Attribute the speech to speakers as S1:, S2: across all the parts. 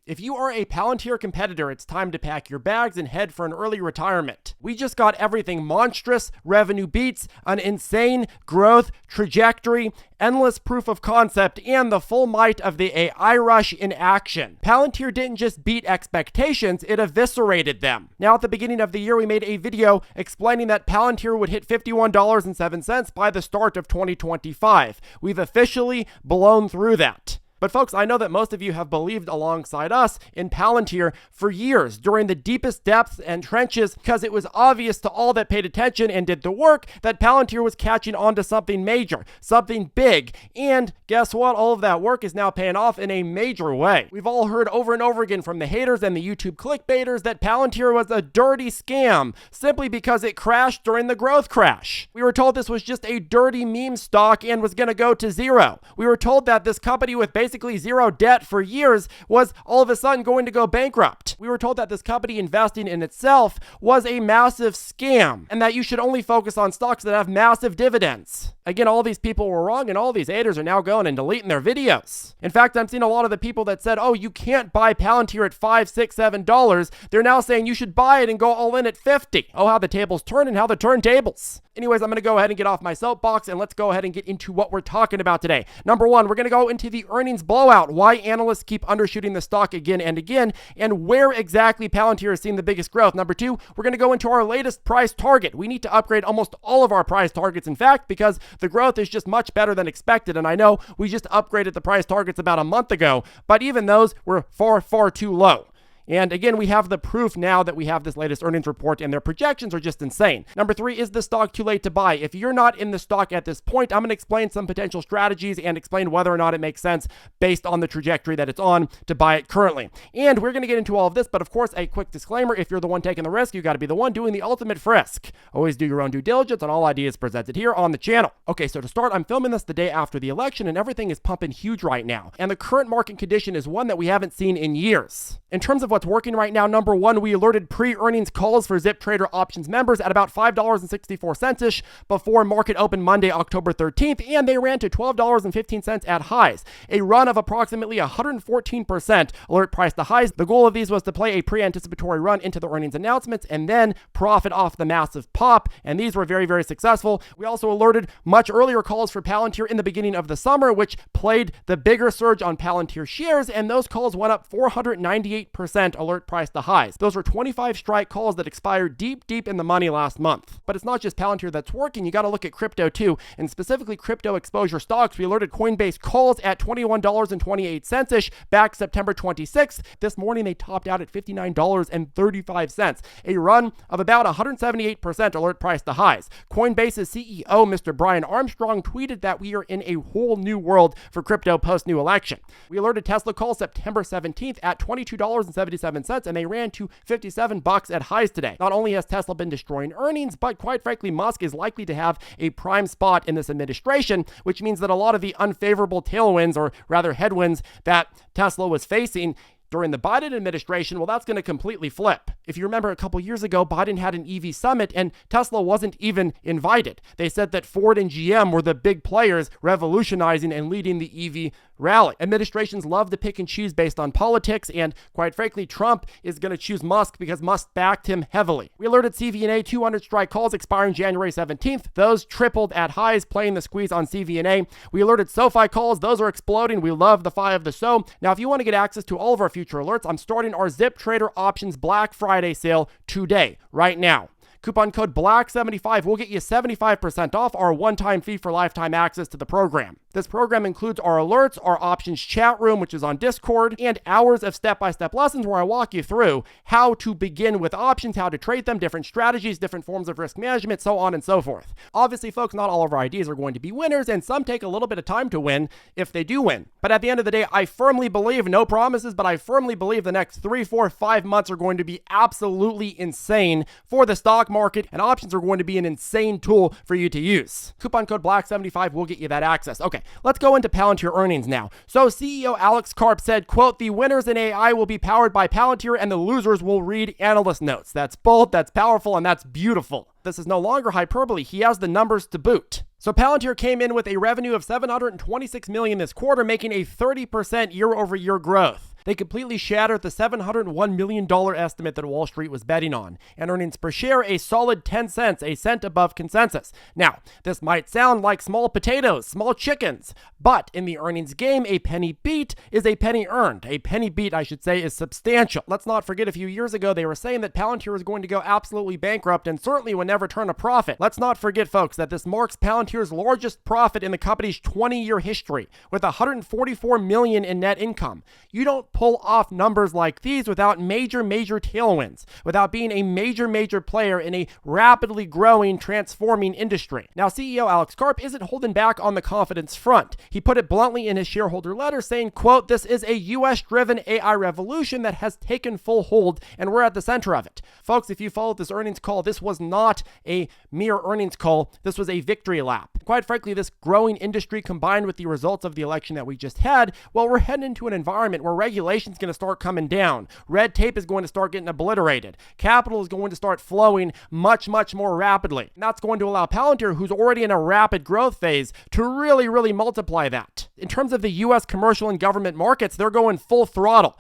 S1: If you are a Palantir competitor, it's time to pack your bags and head for an early retirement. We just got everything monstrous, revenue beats, an insane growth trajectory, endless proof of concept, and the full might of the AI rush in action. Palantir didn't just beat expectations, it eviscerated them. Now, at the beginning of the year, we made a video explaining that Palantir would hit $51.07 by the start of 2025. We've officially blown through that. But folks, I know that most of you have believed alongside us in Palantir for years during the deepest depths and trenches, because it was obvious to all that paid attention and did the work that Palantir was catching on to something major, something big. And guess what? All of that work is now paying off in a major way. We've all heard over and over again from the haters and the YouTube clickbaiters that Palantir was a dirty scam simply because it crashed during the growth crash. We were told this was just a dirty meme stock and was going to go to zero. We were told that this company with basically zero debt for years was all of a sudden going to go bankrupt. We were told that this company investing in itself was a massive scam and that you should only focus on stocks that have massive dividends. Again, all these people were wrong and all these haters are now going and deleting their videos. In fact, I'm seeing a lot of the people that said, oh, you can't buy Palantir at $5, $6, $7. They're now saying you should buy it and go all in at 50. Oh, how the tables turn and how the turntables. Anyways, I'm going to go ahead and get off my soapbox and let's go ahead and get into what we're talking about today. Number one, we're going to go into the earnings blowout, why analysts keep undershooting the stock again and again, and where exactly Palantir is seeing the biggest growth. Number two, we're going to go into our latest price target. We need to upgrade almost all of our price targets, in fact, because the growth is just much better than expected. And I know we just upgraded the price targets about a month ago, but even those were far, far too low. And again, we have the proof now that we have this latest earnings report and their projections are just insane. Number three, is the stock too late to buy? If you're not in the stock at this point, I'm going to explain some potential strategies and explain whether or not it makes sense based on the trajectory that it's on to buy it currently. And we're going to get into all of this, but of course, a quick disclaimer, if you're the one taking the risk, you got to be the one doing the ultimate frisk. Always do your own due diligence on all ideas presented here on the channel. Okay, so to start, I'm filming this the day after the election and everything is pumping huge right now. And the current market condition is one that we haven't seen in years. In terms of what's working right now, number one, we alerted pre-earnings calls for ZipTrader options members at about $5.64-ish before market open Monday, October 13th, and they ran to $12.15 at highs, a run of approximately 114% alert price to highs. The goal of these was to play a pre-anticipatory run into the earnings announcements and then profit off the massive pop, and these were very, very successful. We also alerted much earlier calls for Palantir in the beginning of the summer, which played the bigger surge on Palantir shares, and those calls went up 498% alert price to highs. Those were 25 strike calls that expired deep in the money last month. But it's not just Palantir that's working. You got to look at crypto too, and specifically crypto exposure stocks. We alerted Coinbase calls at $21.28-ish back September 26th. This morning, they topped out at $59.35, a run of about 178% alert price to highs. Coinbase's CEO, Mr. Brian Armstrong, tweeted that we are in a whole new world for crypto post-new election. We alerted Tesla calls September 17th at $22.77, and they ran to $57 at highs today. Not only has Tesla been destroying earnings, but quite frankly, Musk is likely to have a prime spot in this administration, which means that a lot of the unfavorable tailwinds, or rather headwinds, that Tesla was facing during the Biden administration, well, that's going to completely flip. If you remember a couple years ago, Biden had an EV summit and Tesla wasn't even invited. They said that Ford and GM were the big players revolutionizing and leading the EV rally. Administrations love to pick and choose based on politics, and quite frankly, Trump is going to choose Musk because Musk backed him heavily. We alerted CVNA 200 strike calls expiring January 17th. Those tripled at highs, playing the squeeze on CVNA. We alerted SoFi calls. Those are exploding. We love the FI of the SO. Now, if you want to get access to all of our future alerts, I'm starting our ZipTrader options Black Friday sale today, right now. Coupon code BLACK75 will get you 75% off our one-time fee for lifetime access to the program. This program includes our alerts, our options chat room, which is on Discord, and hours of step-by-step lessons where I walk you through how to begin with options, how to trade them, different strategies, different forms of risk management, so on and so forth. Obviously, folks, not all of our ideas are going to be winners, and some take a little bit of time to win if they do win. But at the end of the day, I firmly believe, no promises, but I firmly believe the next 3, 4, 5 months are going to be absolutely insane for the stock market, and options are going to be an insane tool for you to use. Coupon code BLACK75 will get you that access. Okay, let's go into Palantir earnings now. So CEO Alex Karp said, quote, "The winners in AI will be powered by Palantir and the losers will read analyst notes." That's bold, that's powerful, and that's beautiful. This is no longer hyperbole. He has the numbers to boot. So Palantir came in with a revenue of $726 million this quarter, making a 30% year-over-year growth. They completely shattered the $701 million estimate that Wall Street was betting on, and earnings per share a solid 10 cents, a cent above consensus. Now, this might sound like small potatoes, small chickens, but in the earnings game, a penny beat is a penny earned. A penny beat, I should say, is substantial. Let's not forget a few years ago, they were saying that Palantir was going to go absolutely bankrupt and certainly would never turn a profit. Let's not forget, folks, that this marks Palantir's largest profit in the company's 20-year history, with $144 million in net income. You don't pull off numbers like these without major tailwinds, without being a major player in a rapidly growing, transforming industry. Now, CEO Alex Karp isn't holding back on the confidence front. He put it bluntly in his shareholder letter saying, quote, "This is a US-driven AI revolution that has taken full hold, and we're at the center of it." Folks, if you followed this earnings call, this was not a mere earnings call. This was a victory lap. Quite frankly, this growing industry combined with the results of the election that we just had, well, we're heading into an environment where regulation is going to start coming down. Red tape is going to start getting obliterated. Capital is going to start flowing much more rapidly. And that's going to allow Palantir, who's already in a rapid growth phase, to really multiply that. In terms of the U.S. commercial and government markets, they're going full throttle.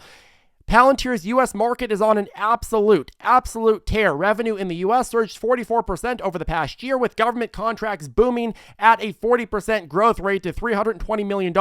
S1: Palantir's U.S. market is on an absolute tear. Revenue in the U.S. surged 44% over the past year, with government contracts booming at a 40% growth rate to $320 million.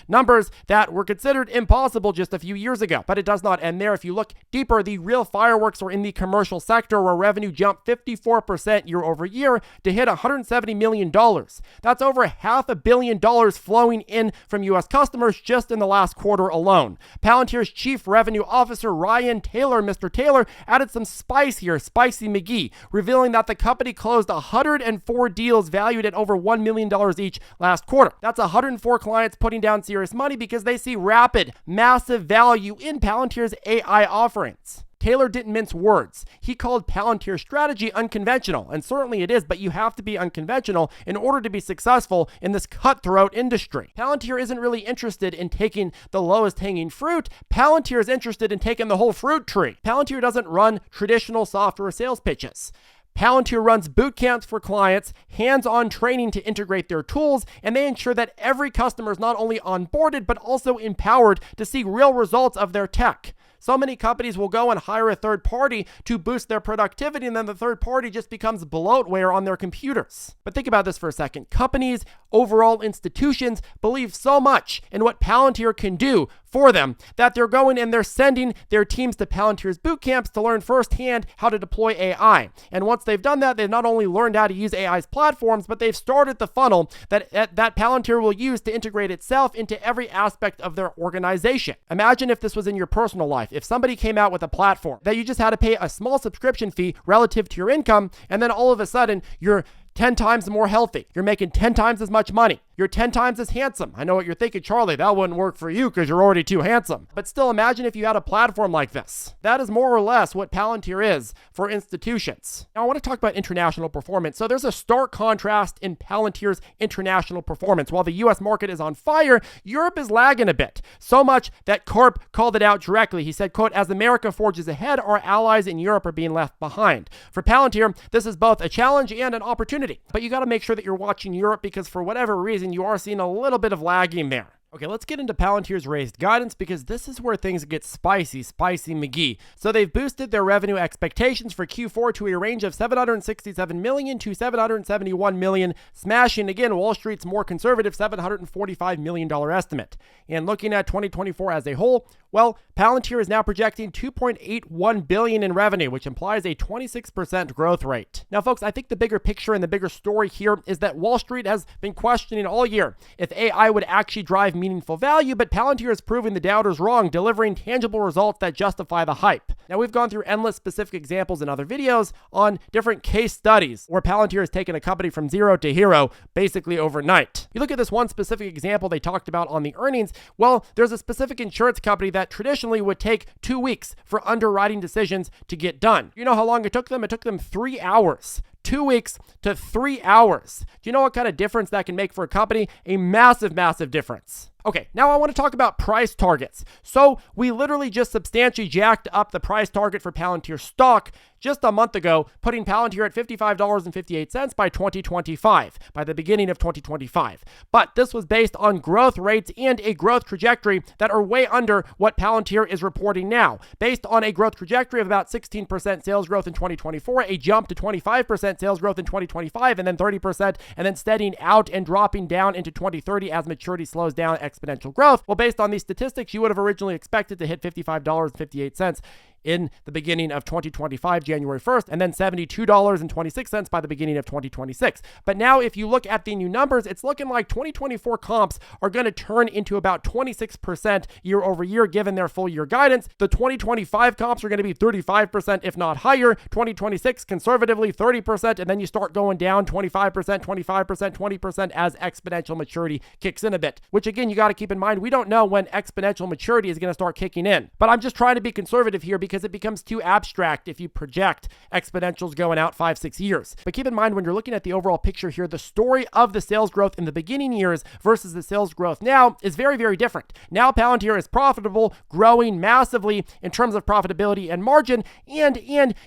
S1: Numbers that were considered impossible just a few years ago. But it does not end there. If you look deeper, the real fireworks are in the commercial sector, where revenue jumped 54% year over year to hit $170 million. That's over $500 million flowing in from U.S. customers just in the last quarter alone. Palantir's chief revenue officer Ryan Taylor, Mr. Taylor, added some spice here, Spicy McGee, revealing that the company closed 104 deals valued at over $1 million each last quarter. That's 104 clients putting down serious money because they see rapid, massive value in Palantir's AI offerings. Taylor didn't mince words. He called Palantir's strategy unconventional, and certainly it is, but you have to be unconventional in order to be successful in this cutthroat industry. Palantir isn't really interested in taking the lowest hanging fruit. Palantir is interested in taking the whole fruit tree. Palantir doesn't run traditional software sales pitches. Palantir runs boot camps for clients, hands-on training to integrate their tools, and they ensure that every customer is not only onboarded, but also empowered to see real results of their tech. So many companies will go and hire a third party to boost their productivity, and then the third party just becomes bloatware on their computers. But think about this for a second. Companies, overall institutions, believe so much in what Palantir can do for them that they're going and they're sending their teams to Palantir's boot camps to learn firsthand how to deploy AI. And once they've done that, they've not only learned how to use AI's platforms, but they've started the funnel that Palantir will use to integrate itself into every aspect of their organization. Imagine if this was in your personal life. If somebody came out with a platform that you just had to pay a small subscription fee relative to your income, and then all of a sudden you're 10 times more healthy. You're making 10 times as much money. You're 10 times as handsome. I know what you're thinking, Charlie, that wouldn't work for you because you're already too handsome. But still, imagine if you had a platform like this. That is more or less what Palantir is for institutions. Now, I want to talk about international performance. So there's a stark contrast in Palantir's international performance. While the US market is on fire, Europe is lagging a bit. So much that Karp called it out directly. He said, quote, "As America forges ahead, our allies in Europe are being left behind." For Palantir, this is both a challenge and an opportunity. But you got to make sure that you're watching Europe because for whatever reason, you are seeing a little bit of lagging there. Okay, let's get into Palantir's raised guidance because this is where things get spicy McGee. So they've boosted their revenue expectations for Q4 to a range of $767 million to $771 million, smashing again Wall Street's more conservative $745 million estimate. And looking at 2024 as a whole, well, Palantir is now projecting $2.81 billion in revenue, which implies a 26% growth rate. Now, folks, I think the bigger picture and the bigger story here is that Wall Street has been questioning all year if AI would actually drive meaningful value, but Palantir is proving the doubters wrong, delivering tangible results that justify the hype. Now, we've gone through endless specific examples in other videos on different case studies where Palantir has taken a company from zero to hero basically overnight. You look at this one specific example they talked about on the earnings, well, there's a specific insurance company that traditionally would take 2 weeks for underwriting decisions to get done. You know how long it took them? It took them 3 hours. 2 weeks to 3 hours. Do you know what kind of difference that can make for a company? A massive difference. Okay, now I want to talk about price targets. So we literally just substantially jacked up the price target for Palantir stock just a month ago, putting Palantir at $55.58 by 2025, by the beginning of 2025. But this was based on growth rates and a growth trajectory that are way under what Palantir is reporting now. Based on a growth trajectory of about 16% sales growth in 2024, a jump to 25% sales growth in 2025, and then 30%, and then steadying out and dropping down into 2030 as maturity slows down exponential growth. Well, based on these statistics, you would have originally expected to hit $55.58 in the beginning of 2025, January 1st, and then $72.26 by the beginning of 2026. But now if you look at the new numbers, it's looking like 2024 comps are going to turn into about 26% year over year, given their full year guidance. The 2025 comps are going to be 35%, if not higher. 2026, conservatively 30%, and then you start going down 25%, 25%, 20% as exponential maturity kicks in a bit, which again, you got to keep in mind, we don't know when exponential maturity is going to start kicking in. But I'm just trying to be conservative here because it becomes too abstract if you project exponentials going out 5-6 years. But keep in mind, when you're looking at the overall picture here, the story of the sales growth in the beginning years versus the sales growth now is very, very different. Now Palantir is profitable, growing massively in terms of profitability and margin, and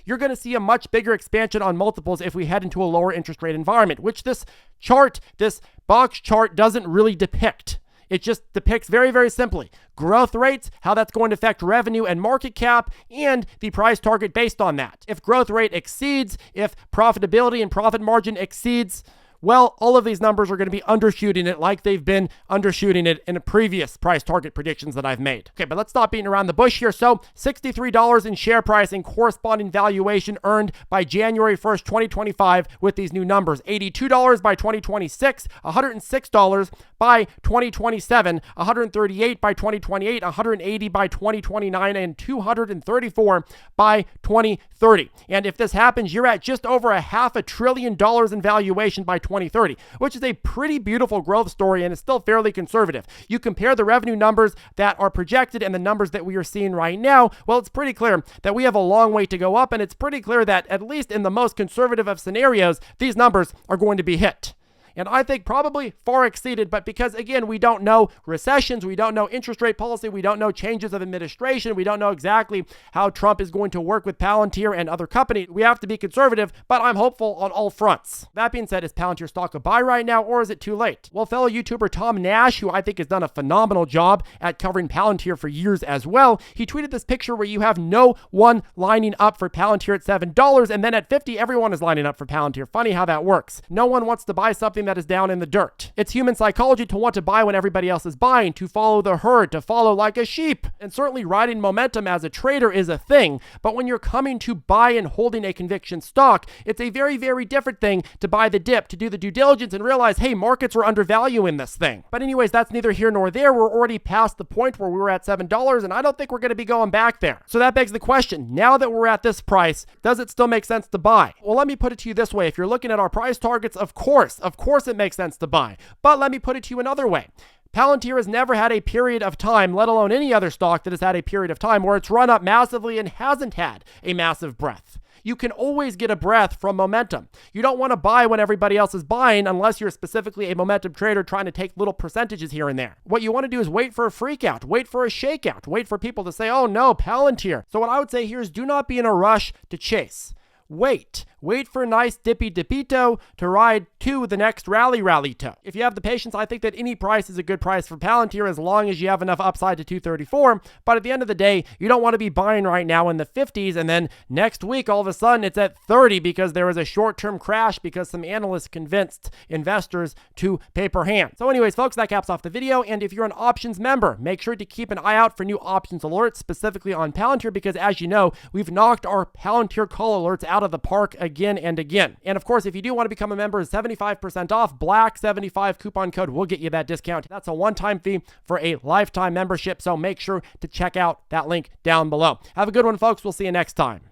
S1: you're going to see a much bigger expansion on multiples if we head into a lower interest rate environment, which this chart, this box chart, doesn't really depict. It just depicts very, very simply growth rates, how that's going to affect revenue and market cap, and the price target based on that. If growth rate exceeds, if profitability and profit margin exceeds, well, all of these numbers are going to be undershooting it like they've been undershooting it in previous price target predictions that I've made. Okay, but let's stop beating around the bush here. So $63 in share price and corresponding valuation earned by January 1st, 2025 with these new numbers. $82 by 2026, $106 by 2027, $138 by 2028, $180 by 2029, and $234 by 2030. And if this happens, you're at just over $500 billion in valuation by 2030, which is a pretty beautiful growth story and is still fairly conservative. You compare the revenue numbers that are projected and the numbers that we are seeing right now, well, it's pretty clear that we have a long way to go up, and it's pretty clear that at least in the most conservative of scenarios, these numbers are going to be hit. And I think probably far exceeded, but because again, we don't know recessions, we don't know interest rate policy, we don't know changes of administration, we don't know exactly how Trump is going to work with Palantir and other companies. We have to be conservative, but I'm hopeful on all fronts. That being said, is Palantir stock a buy right now, or is it too late? Well, fellow YouTuber Tom Nash, who I think has done a phenomenal job at covering Palantir for years as well, he tweeted this picture where you have no one lining up for Palantir at $7, and then at 50, everyone is lining up for Palantir. Funny how that works. No one wants to buy something that is down in the dirt. It's human psychology to want to buy when everybody else is buying, to follow the herd, to follow like a sheep. And certainly riding momentum as a trader is a thing, but when you're coming to buy and holding a conviction stock, it's a very, very different thing to buy the dip, to do the due diligence and realize, hey, markets are undervaluing this thing. But anyways, that's neither here nor there. We're already past the point where we were at $7, and I don't think we're going to be going back there. So that begs the question, now that we're at this price, does it still make sense to buy? Well, let me put it to you this way. If you're looking at our price targets, of course it makes sense to buy. But let me put it to you another way. Palantir has never had a period of time, let alone any other stock that has had a period of time, where it's run up massively and hasn't had a massive breath. You can always get a breath from momentum. You don't want to buy when everybody else is buying unless you're specifically a momentum trader trying to take little percentages here and there. What you want to do is wait for a freak out, wait for a shakeout, wait for people to say, oh no, Palantir. So what I would say here is do not be in a rush to chase. Wait for a nice dippy dippito to ride to the next rally-to. If you have the patience, I think that any price is a good price for Palantir as long as you have enough upside to 234. But at the end of the day, you don't want to be buying right now in the 50s and then next week all of a sudden it's at 30 because there was a short-term crash because some analysts convinced investors to paper hands. So anyways, folks, that caps off the video. And if you're an options member, make sure to keep an eye out for new options alerts specifically on Palantir because as you know, we've knocked our Palantir call alerts out of the park again and again. And of course, if you do want to become a member, 75% off, Black 75 coupon code will get you that discount. That's a one-time fee for a lifetime membership. So make sure to check out that link down below. Have a good one, folks. We'll see you next time.